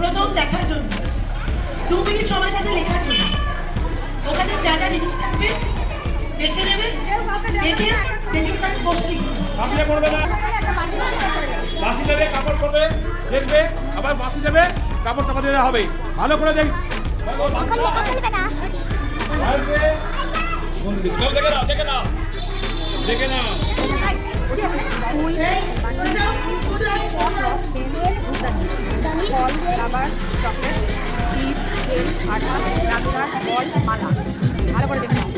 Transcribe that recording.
প্রথম দেখার জন্য 2 মিনিট সময় থাকে লেখার জন্য। ওখানে যা যা জিনিস থাকবে দেখে নেবে, দেখে তাকে বসতে বাসি করবে না, বাসি দেবে কাপড় করবে, দেখবে আবার বাসি দেবে কাপড় টাপড় দেওয়া হবে। ভালো করে দেখ, দেখে নাও দেখে নাও। ফল, রাবার, চকলেট, চিপস, তেল, আটা, রান্নার, বল, মালা। ভালো করে দেখে নাও।